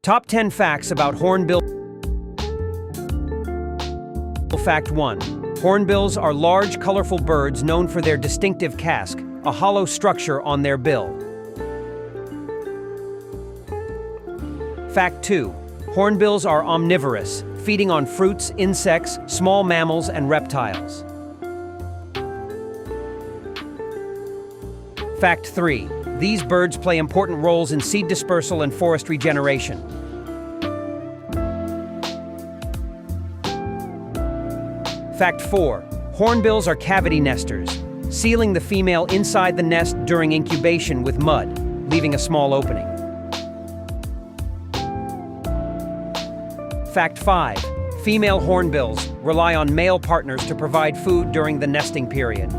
Top 10 facts about hornbill. Fact 1. Hornbills are large, colorful birds known for their distinctive casque, a hollow structure on their bill. Fact 2. Hornbills are omnivorous, feeding on fruits, insects, small mammals, and reptiles. Fact 3. These birds play important roles in seed dispersal and forest regeneration. Fact 4. Hornbills are cavity nesters, sealing the female inside the nest during incubation with mud, leaving a small opening. Fact 5. Female hornbills rely on male partners to provide food during the nesting period.